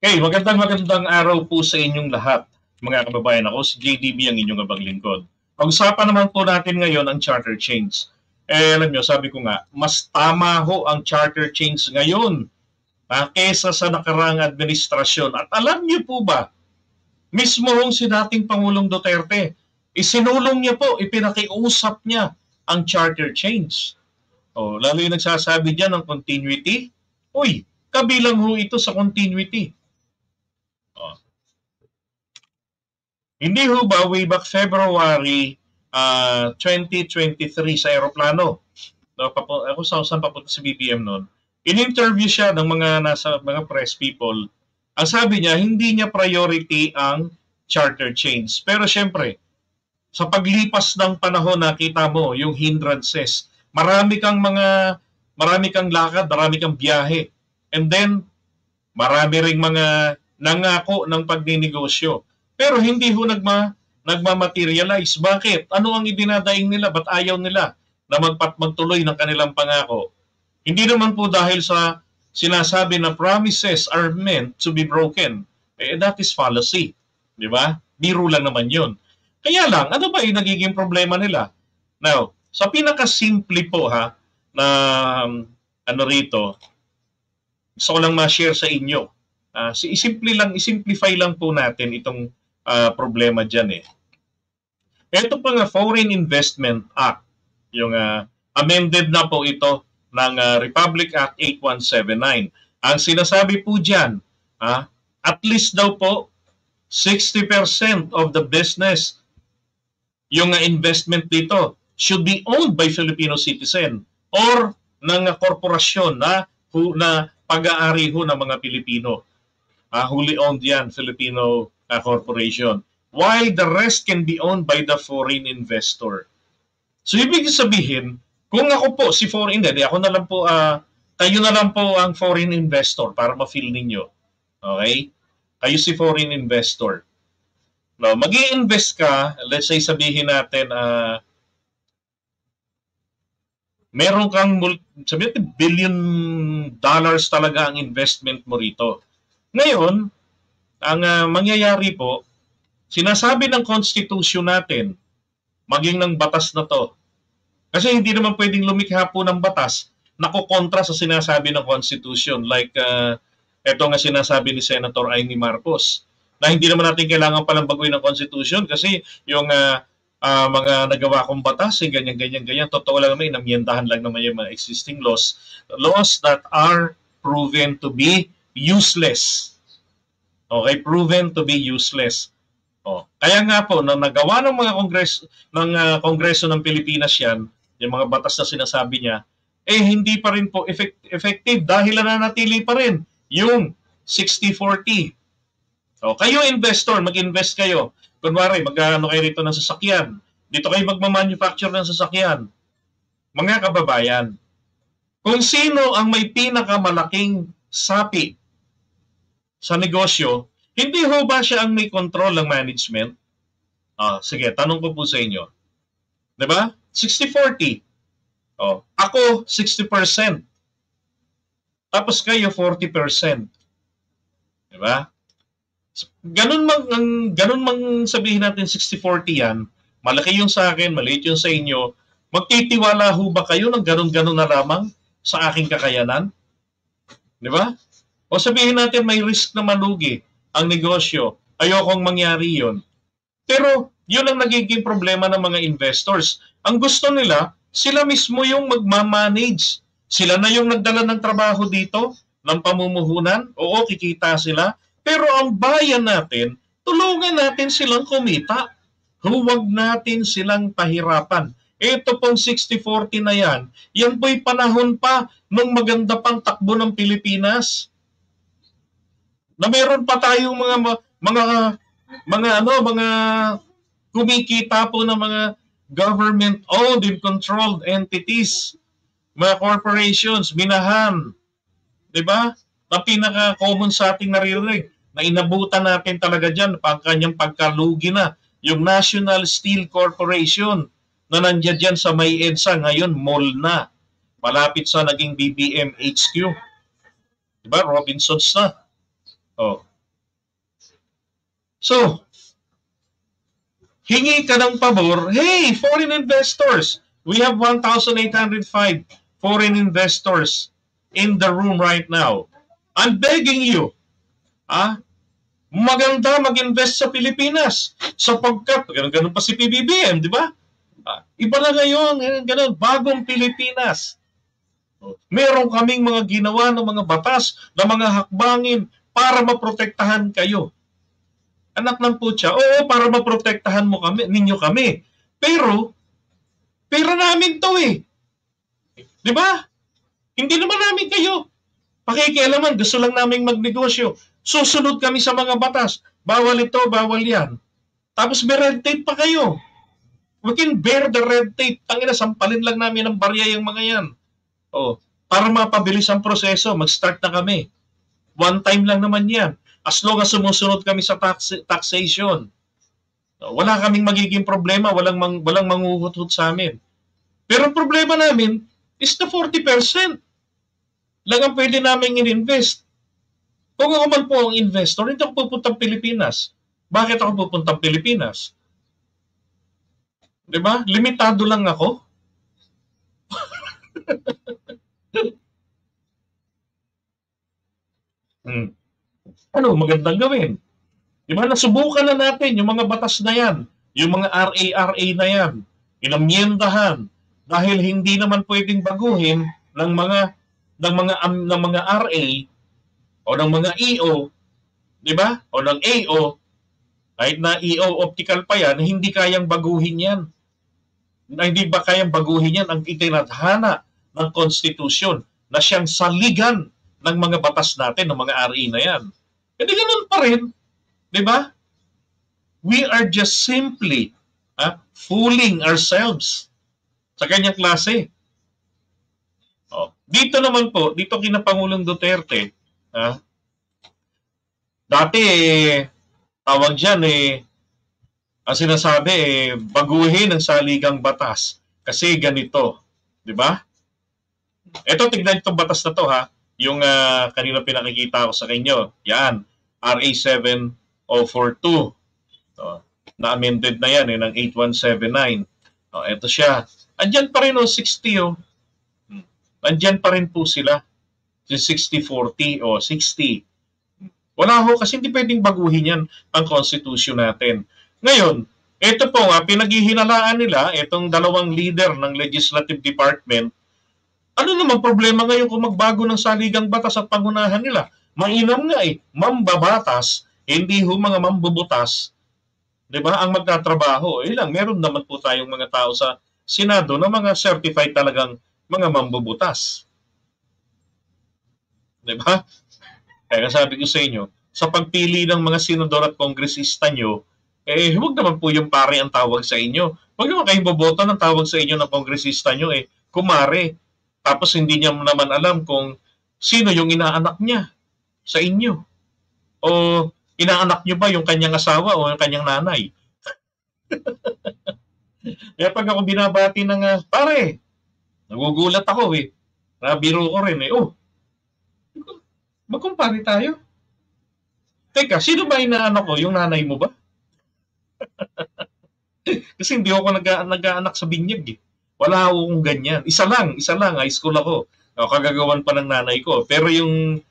Hey, magandang araw po sa inyong lahat, mga kababayan. Ako si JDB, ang inyong abang lingkod. Pag-usapan naman po natin ngayon ang charter change. Alam nyo, sabi ko nga, mas tama ho ang charter change ngayon kesa sa nakaraang administrasyon. At alam nyo po ba, mismo hong si dating Pangulong Duterte, isinulong niya po, ipinakiusap niya ang charter change. Lalo yung nagsasabi dyan ng continuity. Uy, kabilang ho ito sa continuity. Hindi ho ba way back February 2023 sa aeroplano? Ako saan papunta sa BBM noon. In-interview siya ng mga press people. Ang sabi niya, hindi niya priority ang charter change. Pero syempre, sa paglipas ng panahon nakita mo yung hindrances. Marami kang lakad, marami kang biyahe. And then marami ring mga nangako ng pagninegosyo. Pero hindi ho nagmamaterialize. Bakit? Ano ang idinadaing nila? Ba't ayaw nila na magtuloy ng kanilang pangako? Hindi naman po dahil sa sinasabi na promises are meant to be broken. That is fallacy. Di ba? Biro lang naman yun. Kaya lang, ano ba yung nagiging problema nila? Now, sa pinakasimple po na rito, gusto ko lang ma-share sa inyo. Isimplify lang po natin itong problema dyan . Ito po nga Foreign Investment Act, yung amended na po ito ng Republic Act 8179. Ang sinasabi po dyan, at least daw po 60% of the business, yung investment dito should be owned by Filipino citizen or ng korporasyon na pag-aari ho ng mga Pilipino. Wholly owned yan, Filipino corporation. While the rest can be owned by the foreign investor. So, ibig sabihin, kung ako po si foreign, ako na lang po, kayo na lang po ang foreign investor para ma-feel ninyo. Okay? Kayo si foreign investor. No, mag-i-invest ka, let's say sabihin natin, meron kang, sabihin natin, $1 billion talaga ang investment mo rito. Ngayon, ang mangyayari po, sinasabi ng Constitution natin, maging ng batas na to, kasi hindi naman pwedeng lumikha po ng batas na kukontra sa sinasabi ng Constitution. Like, ito nga sinasabi ni Senator Amy Marcos, na hindi naman natin kailangan palang baguhin ng Constitution kasi yung mga nagawa kong batas, ganyan. Totoo lang naman, inamyendahan lang naman yung mga existing laws that are proven to be useless. Okay, proven to be useless. Kaya nga po, nang nagawa ng mga Kongreso ng Pilipinas yan, yung mga batas na sinasabi niya, hindi pa rin po effective dahil nananatili pa rin yung 60-40. Kayo investor, mag-invest kayo. Kunwari, mag-ano kayo rito ng sasakyan. Dito kayo magmamanufacture ng sasakyan. Mga kababayan, kung sino ang may pinakamalaking sapi sa negosyo, hindi ho ba siya ang may control ng management? Sige, tanong ko po sa inyo. Diba? 60-40. Ako, 60%. Tapos kayo, 40%. Diba? Ganun mang sabihin natin 60-40 yan, malaki yung sa akin, maliit yung sa inyo, magtitiwala ho ba kayo ng ganun-ganun na lamang sa aking kakayanan? Diba? O sabihin natin may risk na malugi ang negosyo, ayokong mangyari yon. Pero yun ang nagiging problema ng mga investors. Ang gusto nila, sila mismo yung magmamanage. Sila na yung nagdala ng trabaho dito, ng pamumuhunan. Oo, kikita sila. Pero ang bayan natin, tulungan natin silang kumita. Huwag natin silang pahirapan. Ito pong 60-40 na yan po'y panahon pa nung maganda pang takbo ng Pilipinas. Na meron pa tayong mga kumikita po ng mga government-owned and controlled entities, mga corporations, minahan. Diba? Na pinaka-common sa ating naririnig, na inabutan natin talaga dyan, kanyang pagkalugi na, yung National Steel Corporation, na nandiyan dyan sa may EDSA, ngayon mall na, malapit sa naging BBM HQ. Diba? Robinsons na. So, hingi ka ng pabor, hey, foreign investors, we have 1,805 foreign investors in the room right now. I'm begging you, maganda mag-invest sa Pilipinas sapagkat, ganun pa si PBBM, di ba? Iba na ngayon, ganun, bagong Pilipinas. Meron kaming mga ginawa ng mga batas, na mga hakbangin para maprotektahan kayo. Anak ng putya, oo, para maprotektahan mo kami, ninyo kami. Pero, pera namin to eh. Di ba? Hindi naman namin kayo pakikialaman, gusto lang namin magnegosyo. Susunod kami sa mga batas. Bawal ito, bawal yan. Tapos may red tape pa kayo. We can bear the red tape. Tangina, sampalin lang namin ng barya yung mga yan. Para mapabilis ang proseso, mag-start na kami. One time lang naman yan. As long as sumusunod kami sa taxation. Wala kaming magiging problema, walang manguhuthut sa amin. Pero ang problema namin is the 40%. Lang ang pwede namin in-invest. Kung ako man po ang investor, hindi ako pupuntang Pilipinas. Bakit ako pupuntang Pilipinas? Diba? Limitado lang ako. Ano magandang gawin? Diba? Nasubukan na natin yung mga batas na yan, yung mga RA na yan, inamyendahan dahil hindi naman pwedeng baguhin ng mga RA o ng mga EO, di ba? O ng AO, kahit na EO optical pa yan, hindi kayang baguhin yan. Hindi ba kayang baguhin yan ang itinadhana ng konstitusyon na siyang saligan ng mga batas natin, ng mga RA na yan. Hindi ganun pa rin, di ba? We are just simply fooling ourselves sa kanyang klase. Dito naman po, dito kina Pangulong Duterte, dati tawag dyan ang sinasabi baguhin ang saligang batas kasi ganito, di ba? Ito, tignan itong batas na to yung kanina pinakikita ko sa inyo. Yan, RA 7042. Na amended na yan ng 8179. Ito siya. Andyan pa rin 60 Andyan pa rin po sila. 60-40 o 60. Wala kasi hindi pwedeng baguhin yan ang konstitusyon natin. Ngayon, ito po pinaghihinalaan nila, itong dalawang leader ng Legislative Department. Ano naman problema ngayon kung magbago ng saligang batas at pangunahan nila? Mainam nga mambabatas, hindi mga mambubutas. Diba? Ang magtatrabaho. Meron naman po tayong mga tao sa Senado na mga certified talagang mga mambubutas. Diba? Kaya sabi ko sa inyo, sa pagpili ng mga senador at kongresista nyo, huwag naman po yung pare ang tawag sa inyo. Huwag naman kayong boboto ng tawag sa inyo ng kongresista nyo, kumare. Tapos hindi niya naman alam kung sino yung inaanak niya sa inyo. O inaanak niyo ba yung kanyang asawa o yung kanyang nanay? Kaya pag ako binabati ng pare, nagugulat ako Nabiro ko rin magkumpare tayo. Teka, sino ba inaanak ko? Yung nanay mo ba? Kasi hindi ako nag-aanak sa binyag Wala akong ganyan. Isa lang, high school ako. Kagagawan pa ng nanay ko. Pero yung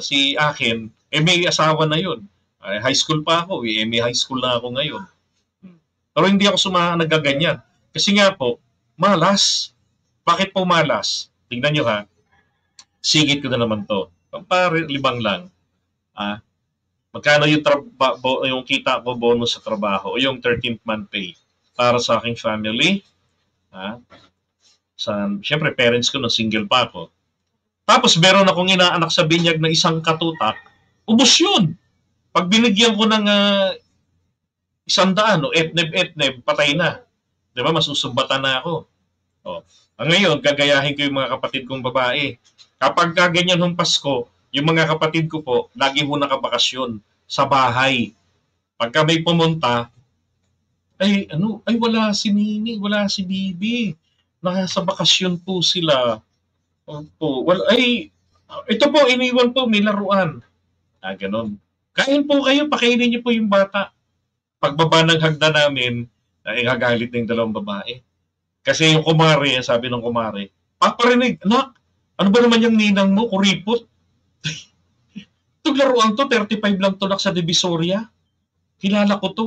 si akin, may asawa na yun. High school pa ako, may high school na ako ngayon. Pero hindi ako nagaganyan. Kasi nga po, malas. Bakit po malas? Tingnan nyo Sigit ko na naman to. Pare, libang lang. Magkano yung kita ko bonus sa trabaho o yung 13th month pay para sa aking family. Siyempre, parents ko na single pa ako. Tapos meron akong inaanak sa binyag na isang katutak, ubos yun. Pag binigyan ko ng 100 o etneb, patay na. Diba? Masusumbatan na ako. Ngayon, gagayahin ko yung mga kapatid kong babae. Kapag ganyan ng Pasko, yung mga kapatid ko po, lagi ho nakabakasyon sa bahay. Pagka may pumunta, wala si Nini, wala si Bibi. Nasa bakasyon po sila. Ito po, iniwan po, may laruan. Ganon. Kain po kayo, pakainin niyo po yung bata. Pagbaba ng hagdan namin, ay gagalit na yung dalawang babae. Kasi yung kumare, sabi ng kumare, paparinig, anak, ano ba naman yung ninang mo, kuripot? Itong laruan to, 35 lang to sa Divisoria. Kilala ko to.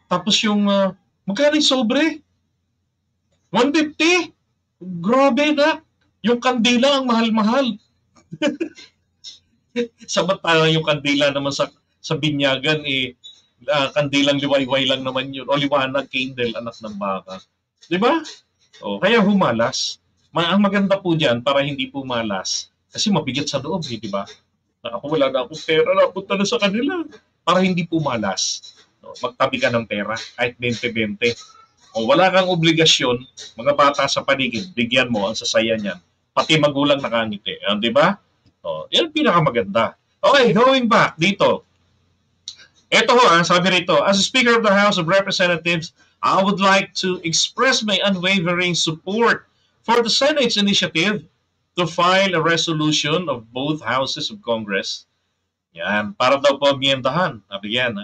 Tapos yung, magkano yung sobre? 150. Grabe na. Yung kandila ang mahal-mahal. Samantalang yung kandila naman sa binyagan, kandilang liwayway lang naman yun. O liwanag, candle, anak ng baka. Di ba? O, kaya humalas. Ang maganda po dyan, para hindi po malas, kasi mabigat sa loob, di ba? Ako wala na akong pera, napunta na sa kanila. Para hindi po malas. O, magtabi ka ng pera, kahit 20-20. O wala kang obligasyon, mga bata sa paligid, bigyan mo, ang sasaya niyan. Pati magulang nakangiti. Di ba? O, yan pinakamaganda. Okay, going back dito. Ito ho, sabi rito, as a Speaker of the House of Representatives, I would like to express my unwavering support for the Senate's initiative to file a resolution of both houses of Congress. Yan, para daw po amyendahan. Sabi yan,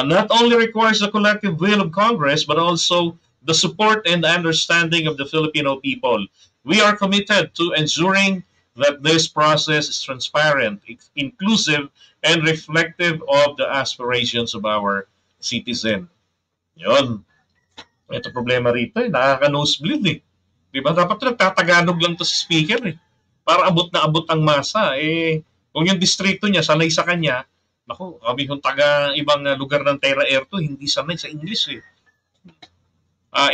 not only requires the collective will of Congress, but also the support and understanding of the Filipino people. We are committed to ensuring that this process is transparent, inclusive, and reflective of the aspirations of our citizen. Yun. Ito problema rito, nakaka-nosebleed eh. Diba? Dapat nagtatagalog lang to sa speaker eh. Para abot na abot ang masa. Kung yung distrito niya, sanay sa kanya, naku, kami kung taga ibang lugar ng Terra Air to, hindi sanay sa English eh.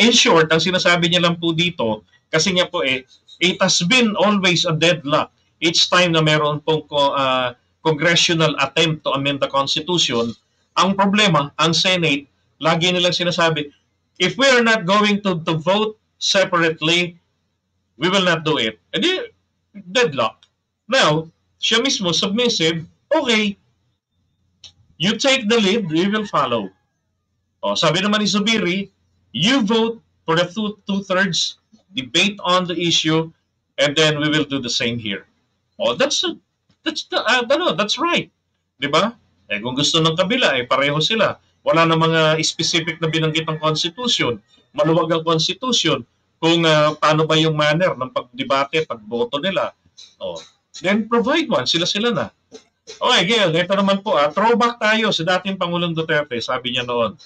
In short, ang sinasabi niya lang po dito, kasi nga po it has been always a deadlock each time na meron pong congressional attempt to amend the Constitution. Ang problema, ang Senate, lagi nilang sinasabi, if we are not going to vote separately, we will not do it. And deadlock. Now, siya mismo, submissive, okay, you take the lead, we will follow. O, sabi naman ni Zubiri, you vote for the two-thirds, debate on the issue, and then we will do the same here. O, that's right. Di ba? Kung gusto ng kabila, pareho sila. Wala na mga specific na binanggit ng Constitution. Maluwag ang Constitution kung paano ba yung manner ng pagdebate, pagboto nila. O, then provide one. Sila-sila na. Okay, Gail, ito naman po. Throwback tayo sa dating Pangulong Duterte. Sabi niya noon.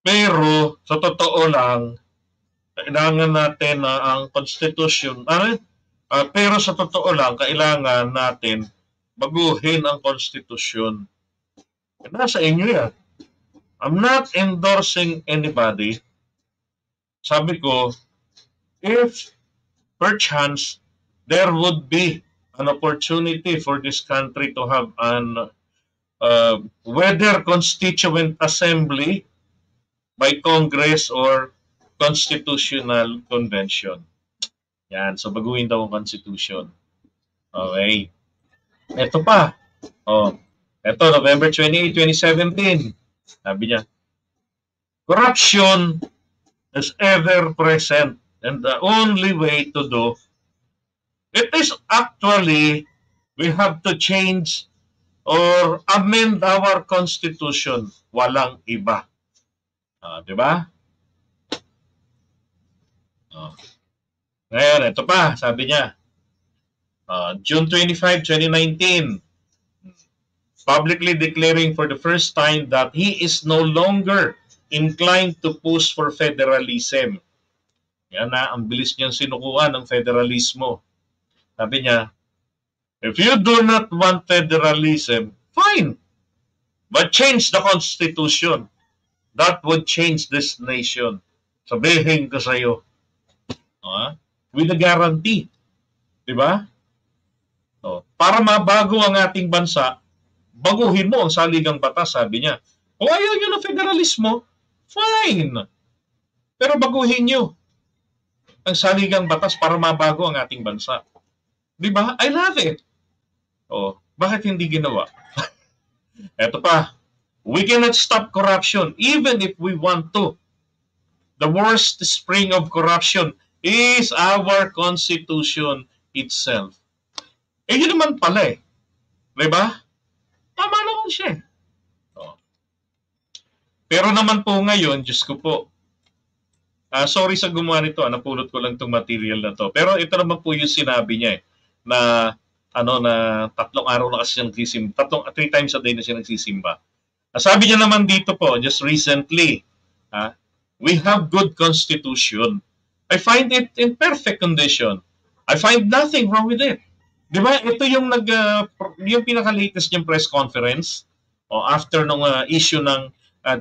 Pero, sa totoo lang, kailangan natin ang Constitution. Pero sa totoo lang, kailangan natin baguhin ang Constitution. Nasa inyo yan. I'm not endorsing anybody. Sabi ko, if perchance there would be an opportunity for this country to have an whether constituent assembly by Congress or constitutional convention. Yan, so baguhin daw ang Constitution. Okay. Ito pa. Ito, November 28, 2017. Sabi niya, corruption is ever present and the only way to do it is actually we have to change or amend our Constitution. Walang iba. Di ba? Ngayon, ito pa, sabi niya, June 25, 2019, publicly declaring for the first time that he is no longer inclined to push for federalism. Yan na, ang bilis niyang sinukuan ng federalismo. Sabi niya, if you do not want federalism, fine. But change the Constitution. That would change this nation. Sabihin ko sa iyo. With a guarantee. Diba? Para mabago ang ating bansa, baguhin mo ang saligang batas, sabi niya. Kung ayaw nyo ng federalismo, fine. Pero baguhin nyo ang saligang batas para mabago ang ating bansa. Diba? I love it. Bakit hindi ginawa? Eto pa. We cannot stop corruption even if we want to. The worst spring of corruption is our Constitution itself. Yun naman pala eh. Diba? Tama naman siya. Oh. Pero naman po ngayon, Diyos ko po, sorry sa gumawa nito, napulot ko lang itong material na to. Pero ito naman po yung sinabi niya na na 3 araw na kasi siya nagsisimba. 3 times a day na siya nagsisimba. Sabi niya naman dito po, just recently, we have good constitution. I find it in perfect condition. I find nothing wrong with it. Di ba? Ito yung yung pinaka-latest niyang press conference after nung issue ng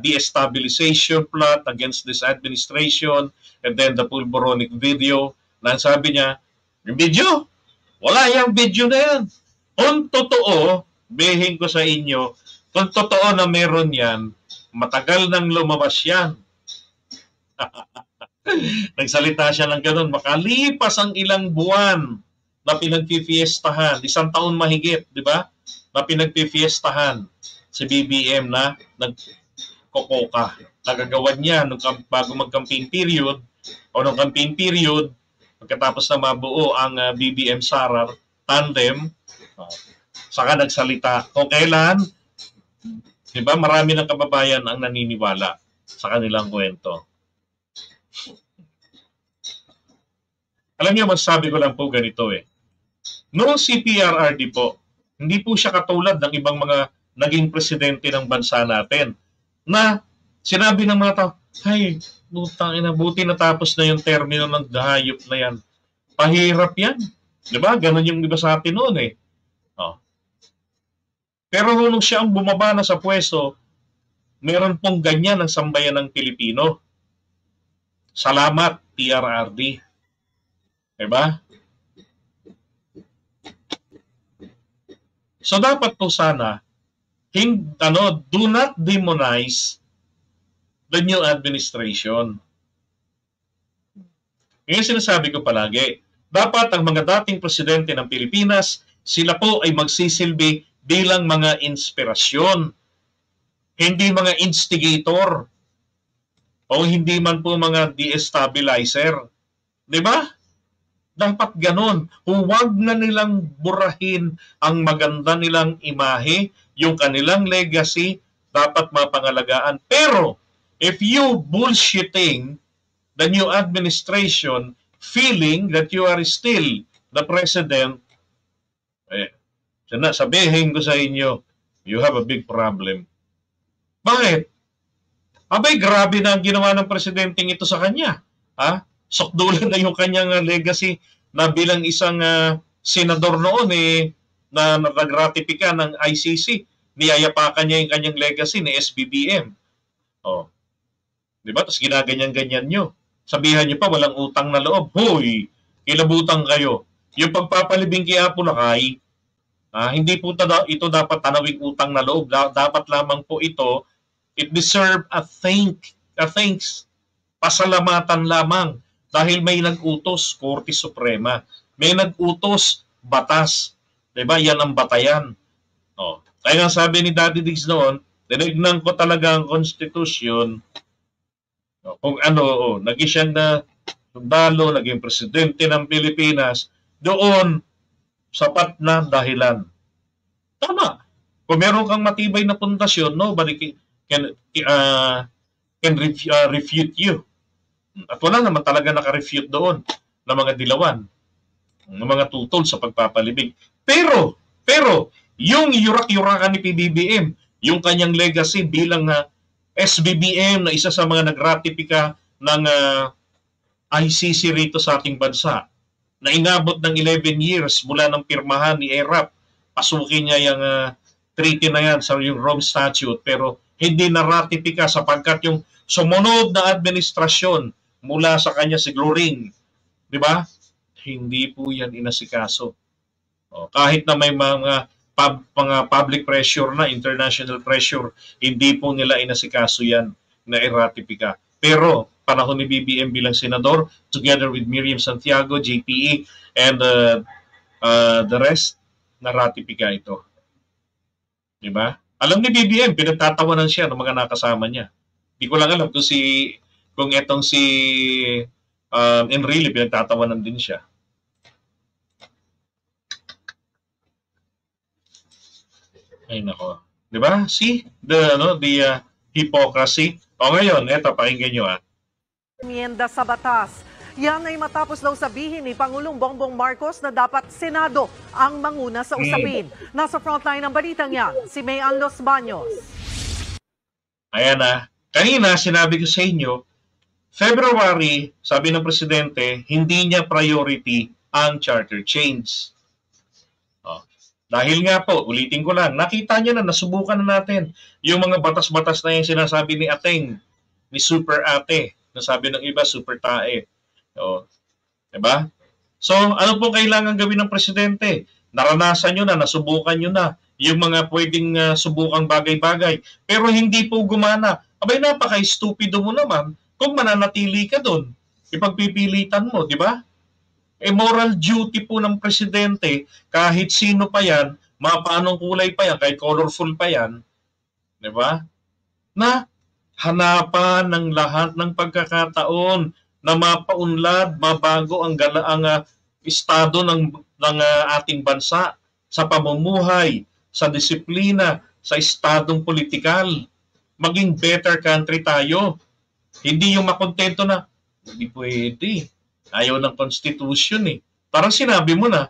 destabilization plot against this administration and then the Pulboronic video na sabi niya, yung video, wala yung video na yan. Kung totoo, bihin ko sa inyo, kung totoo na meron yan, matagal nang lumabas yan. Nagsalita siya ng ganun. Makalipas ang ilang buwan na pinagpifiestahan, 1 taon mahigit, di ba? Na pinagpifiestahan si BBM na nagkokoka. Nagagawan niya bago mag-campaign period o nung campaign period, pagkatapos na mabuo ang BBM Sara tandem, saka nagsalita. Kung kailan, di ba, marami ng kababayan ang naniniwala sa kanilang kwento. Alam niyo, masasabi ko lang po ganito Noong CPRRD po, hindi po siya katulad ng ibang mga naging presidente ng bansa natin na sinabi ng mga tao, ay, buti natapos na yung termino ng hayop na yan. Pahirap yan. Diba? Ganon yung iba sa atin noon Pero nung siya ang bumaba na sa pwesto, meron pong ganyan ang sambayan ng Pilipino. Salamat, PRRD. Diba? So dapat po sana, do not demonize the new administration. Ngayon sinasabi ko palagi, dapat ang mga dating presidente ng Pilipinas, sila po ay magsisilbi bilang mga inspirasyon, hindi mga instigator, o hindi man po mga destabilizer. Di ba? Dapat ganon. Huwag na nilang burahin ang maganda nilang imahe, yung kanilang legacy, dapat mapangalagaan. Pero, if you bullshitting the new administration, feeling that you are still the president, sabihin ko sa inyo, you have a big problem. Bakit? Abay, grabe na ang ginawa ng presidenteng ito sa kanya. Sokdulan na yung kanyang legacy na bilang isang senador noon na nag-ratifika ng ICC. Niyayapakan niya yung kanyang legacy ni SBBM. Diba? Tapos ginaganyan-ganyan nyo. Sabihan nyo pa, walang utang na loob. Hoy, kilabutan kayo. Yung pagpapalibing kay Apo Lakay, hindi po ito dapat tanawing utang na loob. Dapat lamang po ito, it deserve a thanks. Pasalamatan lamang. Dahil may nag-utos, Korte Suprema. May nag-utos, batas. Diba? Yan ang batayan. Kaya nga sabi ni Daddy Diggs noon, tinignan ko talaga ang konstitusyon. Kung naging siyang na sundalo, naging presidente ng Pilipinas, doon, sapat na dahilan. Tama. Kung meron kang matibay na pundasyon, nobody can refute you. At wala naman talaga naka-refute doon ng mga dilawan, ng mga tutol sa pagpapalibing. Pero, yung yurak-yurakan ni PBBM, yung kanyang legacy bilang SBBM na isa sa mga nagratifika ng ICC rito sa ating bansa, na inabot ng 11 years mula ng pirmahan ni ERAP, pasukin niya yung treaty na yan sa yung Rome Statute, pero hindi na-ratifika sapagkat yung sumunod na administrasyon mula sa kanya si Gloring, di ba? Hindi po yan inasikaso. Kahit na may mga public pressure na, international pressure, hindi po nila inasikaso yan na i-ratifika. Pero panahon ni BBM bilang senador, together with Miriam Santiago, JPE, and the rest, na-ratifika ito. Di ba? Alam ni BBM, pinagtatawanan siya ng mga nakasama niya. Hindi ko lang alam kung etong si Enrile, pinagtatawanan din siya. Ay nako. 'Di ba? See the hypocrisy. O ngayon, eto pakinggan niyo Enmienda sa batas. Yan ay matapos daw sabihin ni Pangulong Bongbong Marcos na dapat Senado ang manguna sa usapin. Nasa frontline ng balitang yan, si Mayan Los Baños. Ayan kanina sinabi ko sa inyo, February, sabi ng Presidente, hindi niya priority ang charter change. Dahil nga po, ulitin ko lang, nakita niyo na, nasubukan na natin yung mga batas-batas na yung sinasabi ni Ateng, ni Super Ate, nasabi ng iba, Super Tae. Diba? So, ano po kailangan gawin ng Presidente? Naranasan nyo na, nasubukan nyo na yung mga pwedeng subukang bagay-bagay. Pero hindi po gumana. Abay, napaka-stupido mo naman kung mananatili ka doon. Ipagpipilitan mo, di ba? Moral duty po ng Presidente, kahit sino pa yan, mapaanong kulay pa yan, kahit colorful pa yan, di ba? Na hanapan ng lahat ng pagkakataon na mapaunlad, mabago ang estado ng ating bansa sa pamumuhay, sa disiplina, sa estadong politikal. Maging better country tayo. Hindi yung makontento na, hindi pwede. Ayaw ng Constitution eh. Parang sinabi mo na,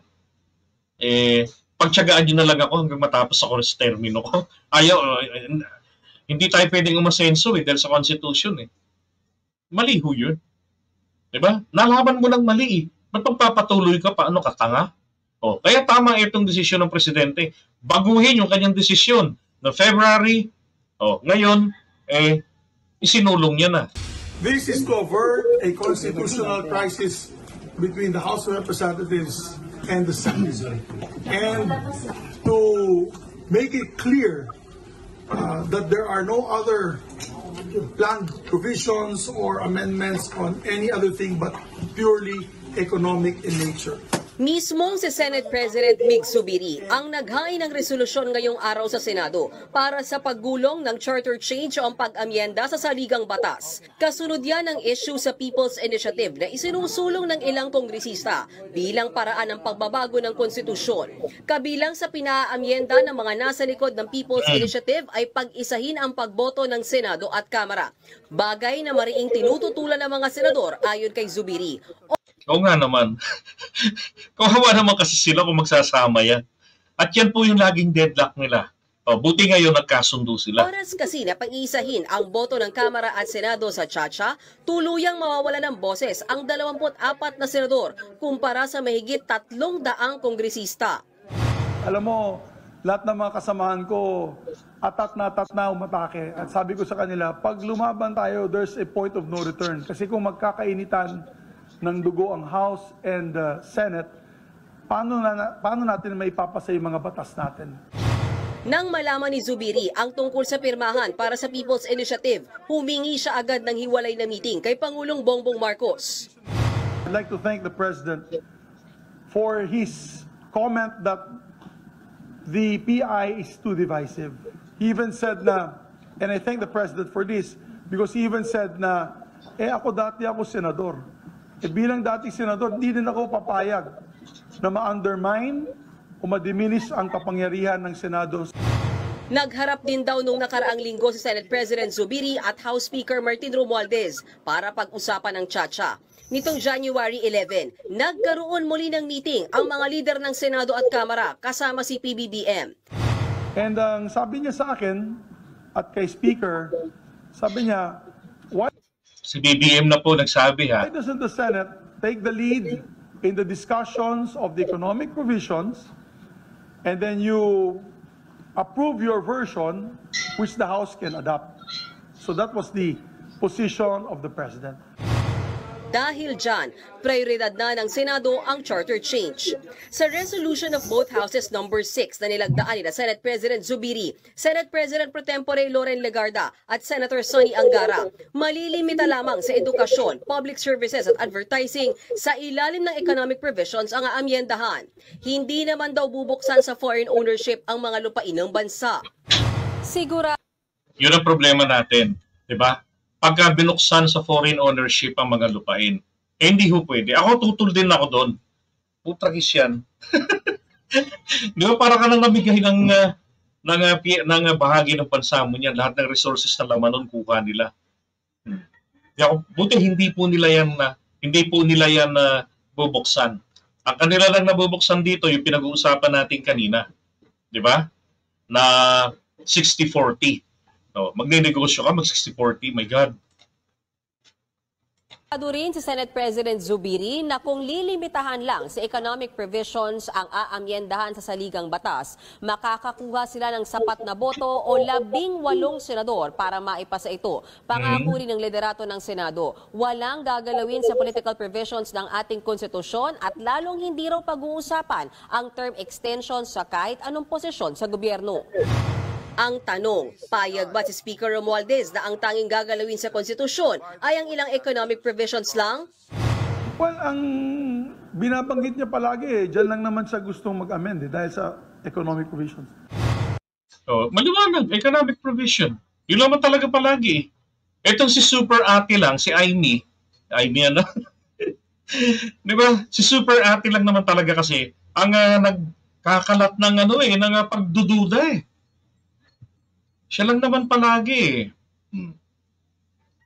pagtyagaan nyo na lang ako hanggang matapos ako sa termino ko. Hindi tayo pwedeng umasenso dahil sa Constitution eh. Mali ho yun. Diba? Nalaman mo ng mali eh. Ba't magpapatuloy ka pa? Ano ka, tanga? Kaya tama itong desisyon ng Presidente. Baguhin yung kanyang desisyon na February. Ngayon, isinulong niya na. This is to avert a constitutional crisis between the House of Representatives and the Senate. And to make it clear that there are no other planned provisions or amendments on any other thing but purely economic in nature. Mismong si Senate President Mig Zubiri ang naghain ng resolusyon ngayong araw sa Senado para sa paggulong ng charter change o ang pag-amyenda sa saligang batas. Kasunod yan ang issue sa People's Initiative na isinusulong ng ilang kongresista bilang paraan ng pagbabago ng konstitusyon. Kabilang sa pinaamyenda ng mga nasa likod ng People's Initiative ay pag-isahin ang pagboto ng Senado at Kamara. Bagay na mariing tinututulan ng mga senador ayon kay Zubiri. Oo nga naman. Kawawa naman kasi sila kung magsasama yan. At yan po yung laging deadlock nila. Buti ngayon nagkasundo sila. Oras kasi na pag-iisahin ang boto ng Kamara at Senado sa Chacha, tuluyang mawawala ng boses ang 24 na senador kumpara sa mahigit 300 kongresista. Alam mo, lahat ng mga kasamahan ko, atat na umatake. At sabi ko sa kanila, pag lumaban tayo, there's a point of no return. Kasi kung magkakainitan ng dugo ang House and Senate, paano natin maipapasa yung mga batas natin? Nang malaman ni Zubiri ang tungkol sa pirmahan para sa People's Initiative, humingi siya agad ng hiwalay na meeting kay Pangulong Bongbong Marcos. I'd like to thank the President for his comment that the PI is too divisive. He even said na, and I thank the President for this, because he even said na, dati ako senador. Bilang dating senador, hindi din ako papayag na ma-undermine o ma-diminish ang kapangyarihan ng Senado. Nagharap din daw nung nakaraang linggo si Senate President Zubiri at House Speaker Martin Romualdez para pag-usapan ng Chacha. Nitong January 11, nagkaroon muli ng meeting ang mga lider ng Senado at Kamara kasama si PBBM. And ang sabi niya sa akin at kay Speaker, sabi niya, Si BBM na po nagsabi why doesn't the Senate take the lead in the discussions of the economic provisions and then you approve your version which the House can adopt? So that was the position of the President. Dahil dyan, prioridad na ng Senado ang charter change. Sa resolution of both houses number 6 na nilagdaan nila Senate President Zubiri, Senate President Pro Tempore Loren Legarda at Senator Sonny Angara, malilimita lamang sa edukasyon, public services at advertising sa ilalim ng economic provisions ang aamyendahan. Hindi naman daw bubuksan sa foreign ownership ang mga lupain ng bansa. Yun ang problema natin, di ba? Pagka binuksan sa foreign ownership ang mga lupain, hindi ho pwede. Ako tutol din ako doon. Putragis yan. Di ba, para ka nang namigay ng bahagi ng bansa mo niyan. Lahat ng resources na laman nun, kuha nila. Kaya buti hindi po nila yan bubuksan. Ang kanila lang nabubuksan dito, yung pinag-uusapan natin kanina. Di ba? Na 60-40. No, magne-negosyo ka, mag 60-40, my God. Rin si Senate President Zubiri na kung lilimitahan lang sa economic provisions ang aamyendahan sa saligang batas, makakakuha sila ng sapat na boto o 18 senador para maipasa ito. Pangako rin ng liderato ng Senado, walang gagalawin sa political provisions ng ating konstitusyon at lalong hindi raw pag-uusapan ang term extension sa kahit anong posisyon sa gobyerno. Ang tanong, payag ba si Speaker Romualdez na ang tanging gagalawin sa konstitusyon ay ang ilang economic provisions lang? Well, ang binabanggit niya palagi dyan lang naman siya gustong mag-amend dahil sa economic provisions. So, maliwanag, economic provision. Yun naman talaga palagi. Etong si Super Ate lang, si Amy ano? Di ba? Si Super Ate lang naman talaga kasi ang nagkakalat ng ng pagdududa eh. Siya lang naman palagi.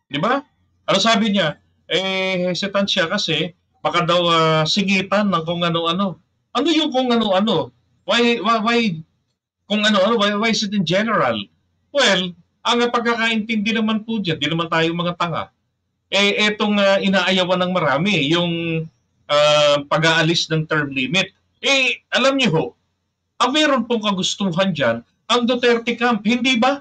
Di ba? Ano sabi niya? Hesitant siya kasi baka daw singitan ng kung ano-ano. Ano yung kung ano-ano? Why kung ano-ano? Why is it in general? Well, ang pagkakaintindi naman po dyan, di naman tayo mga tanga. Etong inaayawan ng marami, yung pag-aalis ng term limit. Alam niyo ho, ang meron pong kagustuhan dyan, ang Duterte camp, hindi ba?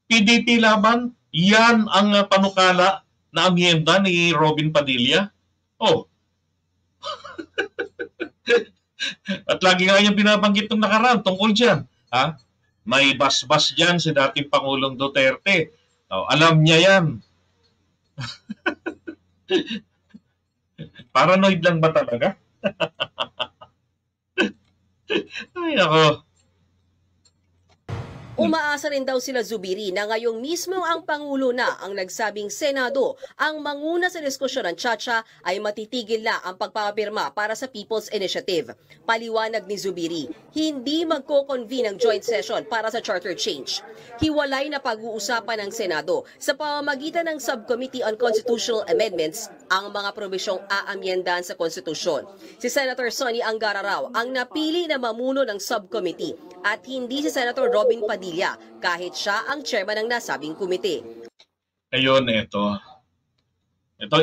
PDP laban, yan ang panukala na amyenda ni Robin Padilla. Oh. At lagi nga yung binabanggit ng nakaraan tungkol dyan. Ha? May basbas dyan si dating Pangulong Duterte. Oh, alam niya yan. Paranoid lang ba talaga? Ay, ako. Umaasa rin daw sila Zubiri na ngayong mismo ang Pangulo na ang nagsabing Senado ang manguna sa diskusyon ng Chacha ay matitigil na ang pagpapirma para sa People's Initiative. Paliwanag ni Zubiri, hindi magko-convene ang joint session para sa charter change. Hiwalay na pag-uusapan ng Senado sa pamamagitan ng Subcommittee on Constitutional Amendments ang mga probisyong aamyendahan sa konstitusyon. Si Senator Sonny Angara raw ang napili na mamuno ng subcommittee at hindi si Senator Robin Padilla kahit siya ang chairman ng nasabing komite. Ngayon, ito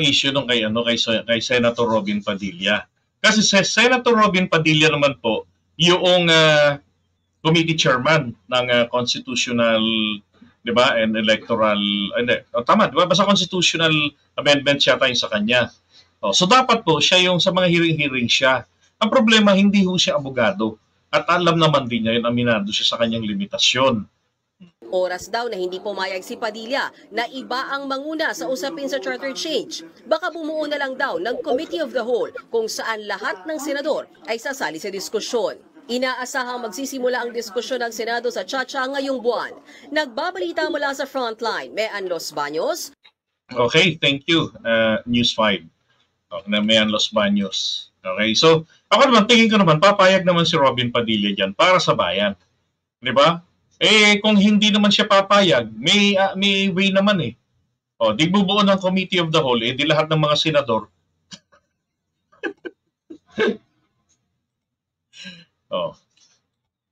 issue nung kay Senator Robin Padilla. Kasi si Senator Robin Padilla naman po yung committee chairman ng constitutional, 'di ba, and electoral, tama, 'di ba? Basta constitutional amendment siya tayo sa kanya. So dapat po siya yung sa mga hearing siya. Ang problema, hindi ho siya abogado. At alam naman din niya yun, aminado siya sa kanyang limitasyon. Oras daw na hindi pumayag si Padilla na iba ang manguna sa usapin sa charter change. Baka bumuo na lang daw ng Committee of the Whole kung saan lahat ng senador ay sasali sa diskusyon. Inaasahang magsisimula ang diskusyon ng Senado sa Chacha ngayong buwan. Nagbabalita mula sa Frontline, Mean Los Baños. Okay, thank you, News 5. Na Mean Los Baños. Okay, so ako naman, tingin ko naman, papayag naman si Robin Padilla dyan para sa bayan. Di ba? Kung hindi naman siya papayag, may way naman eh. Di bubuo ng Committee of the Whole, di lahat ng mga senador.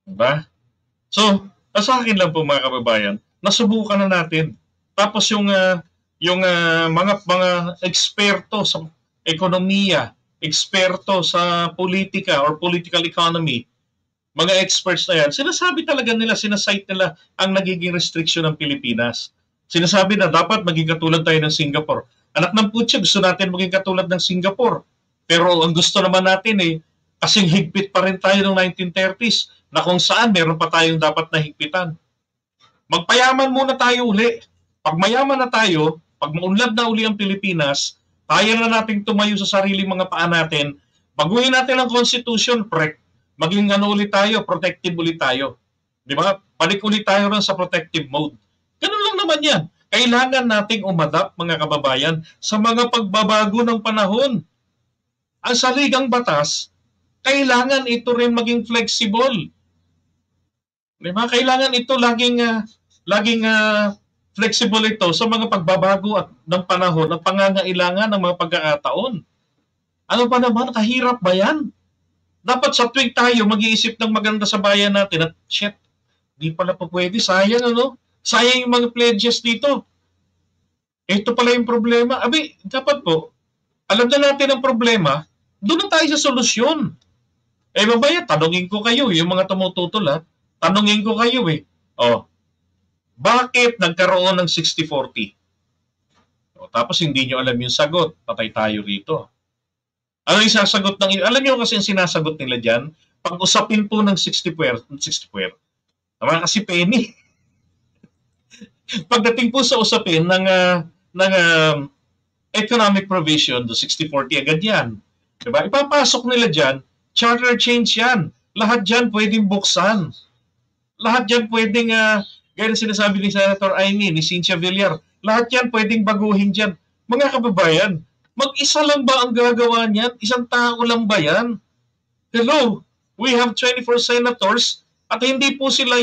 Diba? So, sa akin lang po mga kababayan, nasubukan na natin. Tapos yung mga eksperto sa ekonomiya, eksperto sa politika or political economy, mga experts na yan, sinasabi talaga nila, sinasite nila ang nagiging restriction ng Pilipinas. Sinasabi na dapat maging katulad tayo ng Singapore. Anak ng putya, gusto natin maging katulad ng Singapore. Pero ang gusto naman natin kasing higpit pa rin tayo ng 1930s na kung saan meron pa tayong dapat na higpitan. Magpayaman muna tayo uli. Pag mayaman na tayo, pag maunlad na uli ang Pilipinas, kaya na nating tumayo sa sariling mga paa natin, baguhin natin ang Constitution, maging ulit tayo, protective ulit tayo. Di ba? Balik ulit tayo rin sa protective mode. Ganun lang naman yan. Kailangan nating umadapt, mga kababayan, sa mga pagbabago ng panahon. Ang saligang batas, kailangan ito rin maging flexible. Di ba? Kailangan ito laging flexible ito sa mga pagbabago at ng panahon, ng pangangailangan ng mga pagkakataon. Ano ba naman? Kahirap ba yan? Dapat sa tuwing tayo mag-iisip ng maganda sa bayan natin at shit, di pala pa pwede. Sayang ano? Sayang yung mga pledges dito. Ito pala yung problema. Abi, dapat po, alam na natin ang problema, doon na tayo sa solusyon. Eh mamaya, tanungin ko kayo, yung mga tumututol ha, tanungin ko kayo bakit nagkaroon ng 60-40? Tapos hindi nyo alam yung sagot, patay tayo rito. Ano yung sasagot alam nyo kasi yung sinasagot nila dyan, pag usapin po ng 60-40, naman kasi penny. Pagdating po sa usapin ng economic provision, do 60-40 agad yan. Diba? Ipapasok nila dyan, charter change yan. Lahat dyan pwedeng buksan. Lahat dyan pwedeng, gaya na sinasabi ni Senator Aimee, ni Cynthia Villar, lahat yan pwedeng baguhin dyan. Mga kababayan, mag-isa lang ba ang gagawa niyan? Isang tao lang ba yan? Hello, we have 24 senators at hindi po sila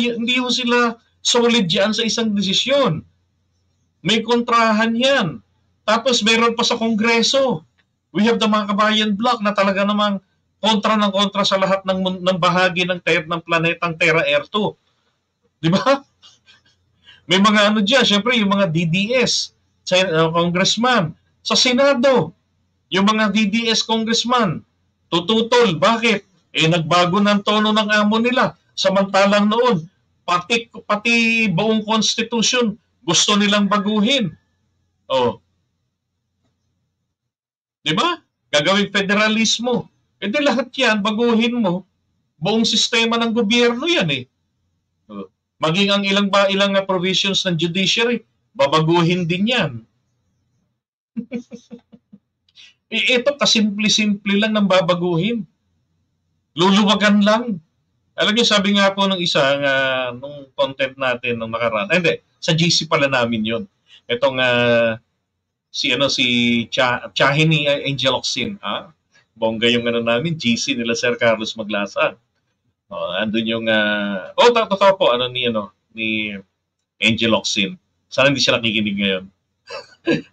solid yan sa isang desisyon. May kontrahan yan. Tapos meron pa sa Kongreso. We have the mga kabayan block na talaga namang kontra ng kontra sa lahat ng bahagi ng planetang Terra Air 2. Di ba? May mga ano dyan, syempre yung mga DDS, congressman, sa Senado, yung mga DDS congressman, tututol. Bakit? Nagbago ng tono ng amo nila. Samantalang noon, pati buong constitution, gusto nilang baguhin. Di ba? Gagawing federalismo. Di lahat yan, baguhin mo. Buong sistema ng gobyerno yan Maging ang ilang provisions ng judiciary, babaguhin din yan. Ito kasimple-simple lang ng babaguhin. Luluwagan lang. Alam niyo, sabi nga po ng isa nung content natin nung nakaraan. Sa GC pala namin yon. Itong si Chahini Angel Oxin. Bongga yung namin, GC nila Sir Carlos Maglasa. Andun yung totoo po ni Angel Oxin. Sana hindi siya nakikinig ngayon.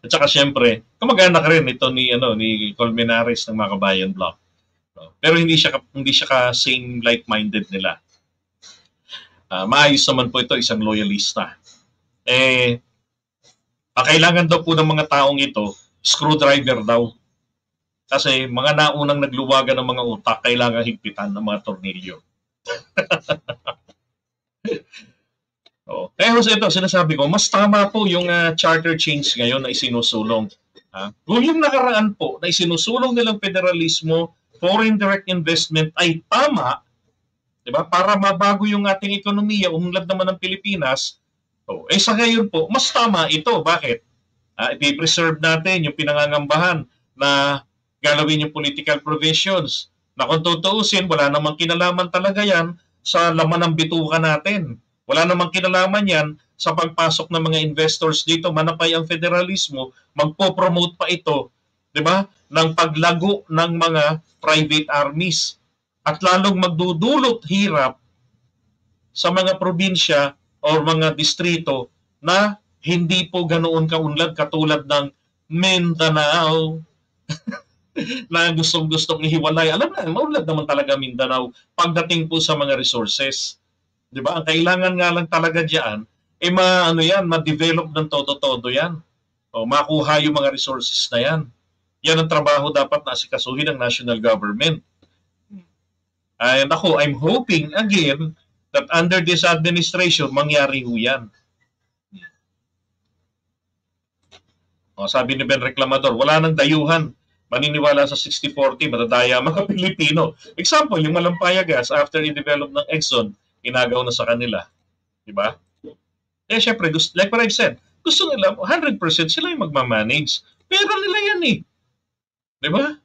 At saka syempre, kamag-anak rin ito ni Colmenares ng mga kabayan block. Pero hindi siya ka same like-minded nila. Maayos naman po ito, isang loyalista. Kailangan daw po ng mga taong ito, screwdriver daw. Kasi mga naunang nagluwagan ng mga utak, kailangan higpitan ng mga tornilyo. Kaya ito, sinasabi ko, mas tama po yung charter change ngayon na isinusulong. Kung yung nakaraan po na isinusulong nilang federalismo, foreign direct investment ay tama, diba? Para mabago yung ating ekonomiya, umunlad naman ng Pilipinas, sa ngayon po, mas tama ito. Bakit? I-preserve natin yung pinangangambahan na galawin yung political provisions. Na kung tutuusin, wala namang kinalaman talaga yan sa laman ng bituka natin. Wala namang kinalaman yan sa pagpasok ng mga investors dito. Manapay ang federalismo, magpo-promote pa ito, di ba, ng paglago ng mga private armies. At lalong magdudulot hirap sa mga probinsya o mga distrito na hindi po ganoon kaunlad katulad ng Mindanao na gustong-gustong ihiwalay. Alam na, maunlad naman talaga Mindanao pagdating po sa mga resources. Di ba? Ang kailangan nga lang talaga diyan ma-develop ng todo-todo yan. Makuha yung mga resources na yan. Yan ang trabaho dapat na asikasuhin ng national government. And I'm hoping again that under this administration, mangyari ho yan. Sabi ni Ben Reclamador, wala nang dayuhan. Maniniwala sa 60-40, matadaya mga Pilipino. Example, yung Malampayagas, after i-develop ng Exxon, inagaw na sa kanila. Diba? Syempre, like what I've said, gusto nila, 100% sila yung magmamanage. Pero nila yan Diba?